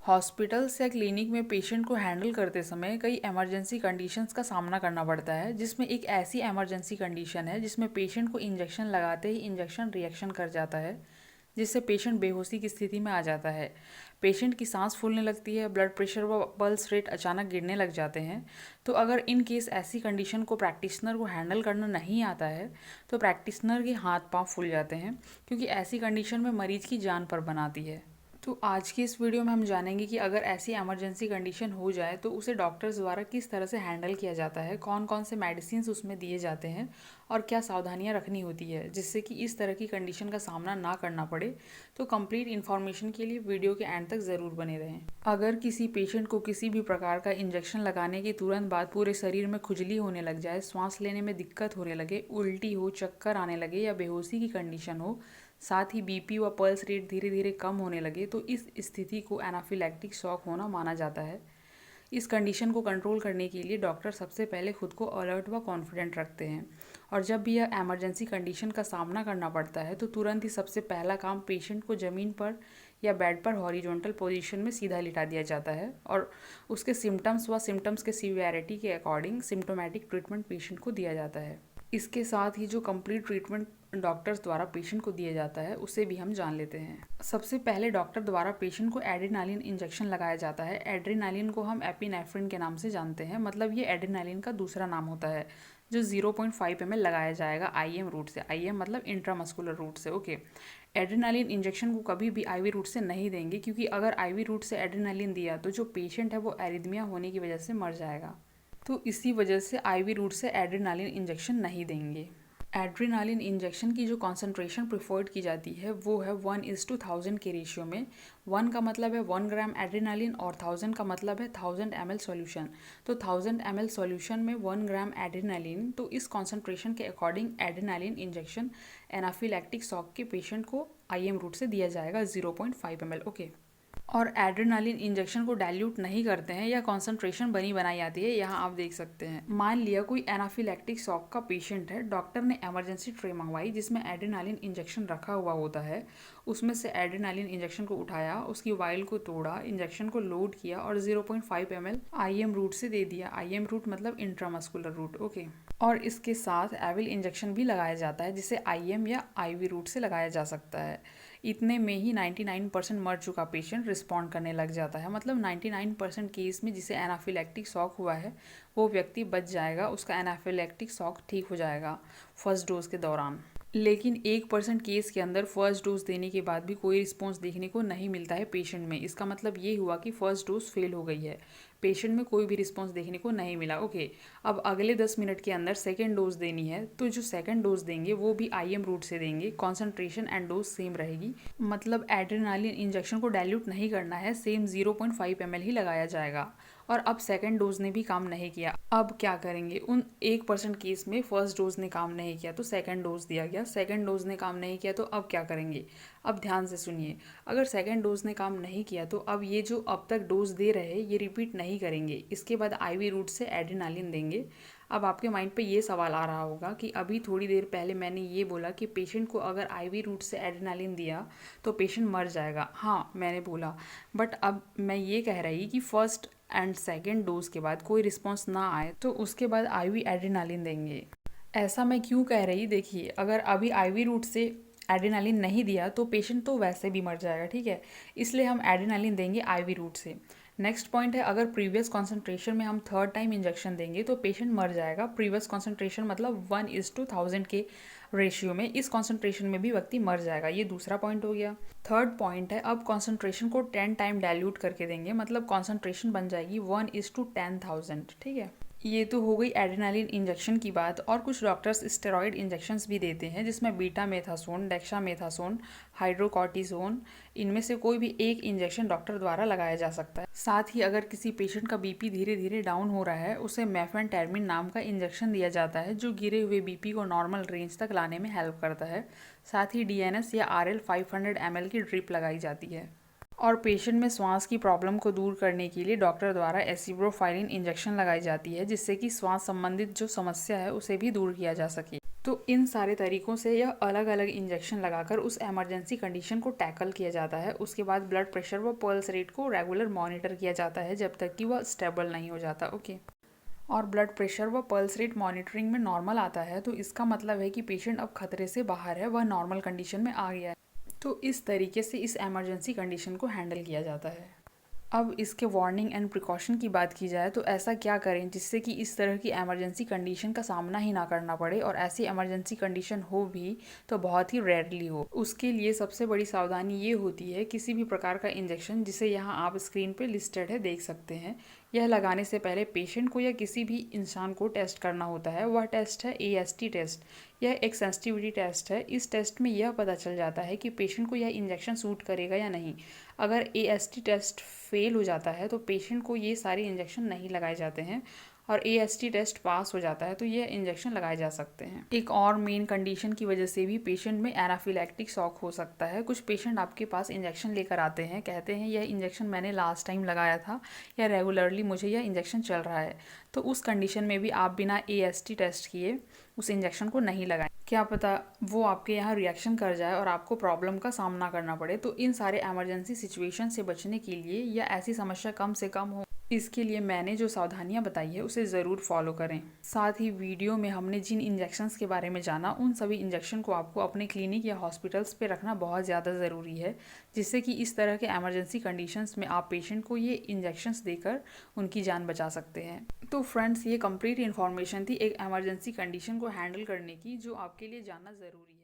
Hospitals या clinic में patient को हैंडल करते समय कई इमरजेंसी कंडीशंस का सामना करना पड़ता है, जिसमें एक ऐसी इमरजेंसी कंडीशन है जिसमें पेशेंट को इंजेक्शन लगाते ही इंजेक्शन रिएक्शन कर जाता है, जिससे पेशेंट बेहोशी की स्थिति में आ जाता है। पेशेंट की सांस फूलने लगती है, ब्लड प्रेशर व पल्स रेट अचानक गिरने लग जाते हैं। तो अगर इन केस ऐसी कंडीशन को प्रैक्टिशनर को हैंडल करना नहीं आता है तो प्रैक्टिशनर के हाथ पांव फूल जाते हैं, क्योंकि ऐसी कंडीशन में मरीज की जान पर बनाती है। तो आज की इस वीडियो में हम जानेंगे कि अगर ऐसी इमरजेंसी कंडीशन हो जाए तो उसे डॉक्टर्स द्वारा किस तरह से हैंडल किया जाता है, कौन कौन से मेडिसिन उसमें दिए जाते हैं और क्या सावधानियां रखनी होती है जिससे कि इस तरह की कंडीशन का सामना ना करना पड़े। तो कंप्लीट इन्फॉर्मेशन के लिए वीडियो के एंड तक ज़रूर बने रहें। अगर किसी पेशेंट को किसी भी प्रकार का इंजेक्शन लगाने के तुरंत बाद पूरे शरीर में खुजली होने लग जाए, सांस लेने में दिक्कत होने लगे, उल्टी हो, चक्कर आने लगे या बेहोशी की कंडीशन हो, साथ ही बीपी व पल्स रेट धीरे धीरे कम होने लगे, तो इस स्थिति को एनाफिलैक्टिक शॉक होना माना जाता है। इस कंडीशन को कंट्रोल करने के लिए डॉक्टर सबसे पहले खुद को अलर्ट व कॉन्फिडेंट रखते हैं, और जब भी यह इमरजेंसी कंडीशन का सामना करना पड़ता है तो तुरंत ही सबसे पहला काम पेशेंट को ज़मीन पर या बेड पर हॉरिजॉन्टल पोजीशन में सीधा लिटा दिया जाता है और उसके सिम्टम्स के सीवियरिटी के अकॉर्डिंग सिम्टोमेटिक ट्रीटमेंट पेशेंट को दिया जाता है। इसके साथ ही जो कंप्लीट ट्रीटमेंट डॉक्टर्स द्वारा पेशेंट को दिया जाता है उसे भी हम जान लेते हैं। सबसे पहले डॉक्टर द्वारा पेशेंट को एड्रेनालिन इंजेक्शन लगाया जाता है। एड्रेनालिन को हम एपिनेफ्रिन के नाम से जानते हैं, मतलब ये एड्रेनालिन का दूसरा नाम होता है, जो 0.5 ml लगाया जाएगा आईएम रूट से। आईएम मतलब इंट्रामस्कुलर रूट से। ओके, एड्रेनालिन इंजेक्शन को कभी भी आईवी रूट से नहीं देंगे, क्योंकि अगर आईवी रूट से एड्रेनालिन दिया तो जो पेशेंट है वो एरिथमिया होने की वजह से मर जाएगा। तो इसी वजह से आईवी रूट से एड्रेनालिन इंजेक्शन नहीं देंगे। एड्रेनालिन इंजेक्शन की जो कॉन्सेंट्रेशन प्रिफर्ड की जाती है वो है 1:1000 के रेशियो में। 1 का मतलब है 1 ग्राम एड्रेनालिन और 1000 का मतलब है 1000 ml सॉल्यूशन। तो 1000 ml सॉल्यूशन में 1 ग्राम एड्रेनालिन, तो इस कॉन्सेंट्रेशन के according adrenaline injection anaphylactic shock के पेशेंट को आईएम रूट से दिया जाएगा 0.5 ml। ओके, और एड्रेनालिन इंजेक्शन को डाइल्यूट नहीं करते हैं या कॉन्सेंट्रेशन बनी बनाई आती है, यहाँ आप देख सकते हैं। मान लिया कोई एनाफिलैक्टिक शॉक का पेशेंट है, डॉक्टर ने इमरजेंसी ट्रे मंगवाई जिसमें एड्रेनालिन इंजेक्शन रखा हुआ होता है। उसमें से एड्रेनालिन इंजेक्शन को उठाया, उसकी वाइल को तोड़ा, इंजेक्शन को लोड किया और 0.5 ml आईएम रूट से दे दिया। आईएम रूट मतलब इंट्रामस्कुलर रूट। ओके, और इसके साथ एविल इंजेक्शन भी लगाया जाता है, जिसे आईएम या आईवी रूट से लगाया जा सकता है। इतने में ही 99% मर चुका पेशेंट रिस्पॉन्ड करने लग जाता है, मतलब 99% केस में जिसे एनाफिलैक्टिक शॉक हुआ है वो व्यक्ति बच जाएगा, उसका एनाफिलैक्टिक शॉक ठीक हो जाएगा फर्स्ट डोज के दौरान। लेकिन 1% केस के अंदर फर्स्ट डोज देने के बाद भी कोई रिस्पॉन्स देखने को नहीं मिलता है पेशेंट में। इसका मतलब ये हुआ कि फर्स्ट डोज फेल हो गई है, पेशेंट में कोई भी रिस्पॉन्स देखने को नहीं मिला। ओके, अब अगले 10 मिनट के अंदर सेकेंड डोज देनी है, तो जो सेकेंड डोज देंगे वो भी आईएम रूट से देंगे। कॉन्सेंट्रेशन एंड डोज सेम रहेगी, मतलब एड्रेनालिन इंजेक्शन को डाइल्यूट नहीं करना है, सेम 0.5 ml ही लगाया जाएगा। और अब सेकेंड डोज ने भी काम नहीं किया, अब क्या करेंगे? उन 1% केस में फर्स्ट डोज ने काम नहीं किया तो सेकेंड डोज दिया गया, सेकेंड डोज ने काम नहीं किया तो अब क्या करेंगे? अब ध्यान से सुनिए, अगर सेकेंड डोज ने काम नहीं किया तो अब ये जो अब तक डोज दे रहे हैं ये रिपीट नहीं करेंगे, इसके बाद आईवी रूट से एड्रेनालिन देंगे। अब आपके माइंड पे ये सवाल आ रहा होगा कि अभी थोड़ी देर पहले मैंने ये बोला कि पेशेंट को अगर आईवी रूट से एड्रेनालिन दिया तो पेशेंट मर जाएगा। हाँ, मैंने बोला, बट अब मैं ये कह रही कि फर्स्ट एंड सेकेंड डोज के बाद कोई रिस्पॉन्स ना आए तो उसके बाद आईवी एड्रेनालिन देंगे। ऐसा मैं क्यों कह रही? देखिए, अगर अभी आईवी रूट से एड्रेनालिन नहीं दिया तो पेशेंट तो वैसे भी मर जाएगा, ठीक है, इसलिए हम एड्रेनालिन देंगे आईवी रूट से। नेक्स्ट पॉइंट है, अगर प्रीवियस कॉन्सेंट्रेशन में हम थर्ड टाइम इंजेक्शन देंगे तो पेशेंट मर जाएगा। प्रीवियस कॉन्सेंट्रेशन मतलब 1:1000 के रेशियो में, इस कॉन्सेंट्रेशन में भी व्यक्ति मर जाएगा। ये दूसरा पॉइंट हो गया। थर्ड पॉइंट है, अब कॉन्सेंट्रेशन को 10 टाइम डाइल्यूट करके देंगे, मतलब कॉन्सेंट्रेशन बन जाएगी 1:10,000, ठीक है। ये तो हो गई एड्रेनालिन इंजेक्शन की बात। और कुछ डॉक्टर्स स्टेरॉइड इंजेक्शंस भी देते हैं, जिसमें बीटामेथासोन, डेक्सामेथासोन, हाइड्रोकॉर्टिसोन, इनमें से कोई भी एक इंजेक्शन डॉक्टर द्वारा लगाया जा सकता है। साथ ही अगर किसी पेशेंट का बीपी धीरे धीरे डाउन हो रहा है, उसे मेफेंटेरमिन नाम का इंजेक्शन दिया जाता है, जो गिरे हुए बीपी को नॉर्मल रेंज तक लाने में हेल्प करता है। साथ ही डीएनएस या आरएल 500 ml की ड्रिप लगाई जाती है। और पेशेंट में श्वास की प्रॉब्लम को दूर करने के लिए डॉक्टर द्वारा एसिब्रोफाइलिन इंजेक्शन लगाई जाती है, जिससे कि श्वास संबंधित जो समस्या है उसे भी दूर किया जा सके। तो इन सारे तरीकों से यह अलग अलग इंजेक्शन लगाकर उस इमरजेंसी कंडीशन को टैकल किया जाता है। उसके बाद ब्लड प्रेशर व पल्स रेट को रेगुलर मॉनिटर किया जाता है जब तक कि वह स्टेबल नहीं हो जाता। ओके। और ब्लड प्रेशर व पल्स रेट मॉनिटरिंग में नॉर्मल आता है तो इसका मतलब है कि पेशेंट अब खतरे से बाहर है, वह नॉर्मल कंडीशन में आ गया है। तो इस तरीके से इस इमरजेंसी कंडीशन को हैंडल किया जाता है। अब इसके वार्निंग एंड प्रिकॉशन की बात की जाए तो ऐसा क्या करें जिससे कि इस तरह की इमरजेंसी कंडीशन का सामना ही ना करना पड़े, और ऐसी इमरजेंसी कंडीशन हो भी तो बहुत ही रेयरली हो। उसके लिए सबसे बड़ी सावधानी ये होती है किसी भी प्रकार का इंजेक्शन, जिसे यहाँ आप स्क्रीन पे लिस्टेड है देख सकते हैं, यह लगाने से पहले पेशेंट को या किसी भी इंसान को टेस्ट करना होता है। वह टेस्ट है AST टेस्ट। यह एक सेंसिटिविटी टेस्ट है। इस टेस्ट में यह पता चल जाता है कि पेशेंट को यह इंजेक्शन सूट करेगा या नहीं। अगर AST टेस्ट फेल हो जाता है तो पेशेंट को ये सारे इंजेक्शन नहीं लगाए जाते हैं, और AST टेस्ट पास हो जाता है तो ये इंजेक्शन लगाए जा सकते हैं। एक और मेन कंडीशन की वजह से भी पेशेंट में एनाफिलैक्टिक शॉक हो सकता है। कुछ पेशेंट आपके पास इंजेक्शन लेकर आते हैं, कहते हैं यह इंजेक्शन मैंने लास्ट टाइम लगाया था या रेगुलरली मुझे यह इंजेक्शन चल रहा है। तो उस कंडीशन में भी आप बिना AST टेस्ट किए उस इंजेक्शन को नहीं लगाएं। क्या पता वो आपके यहाँ रिएक्शन कर जाए और आपको प्रॉब्लम का सामना करना पड़े। तो इन सारे इमरजेंसी सिचुएशन से बचने के लिए या ऐसी समस्या कम से कम हो, इसके लिए मैंने जो सावधानियां बताई है उसे ज़रूर फॉलो करें। साथ ही वीडियो में हमने जिन इंजेक्शंस के बारे में जाना, उन सभी इंजेक्शन को आपको अपने क्लिनिक या हॉस्पिटल्स पे रखना बहुत ज़्यादा ज़रूरी है, जिससे कि इस तरह के इमरजेंसी कंडीशंस में आप पेशेंट को ये इंजेक्शंस देकर उनकी जान बचा सकते हैं। तो फ्रेंड्स, ये कंप्लीट इन्फॉर्मेशन थी एक इमरजेंसी कंडीशन को हैंडल करने की, जो आपके लिए जानना ज़रूरी है।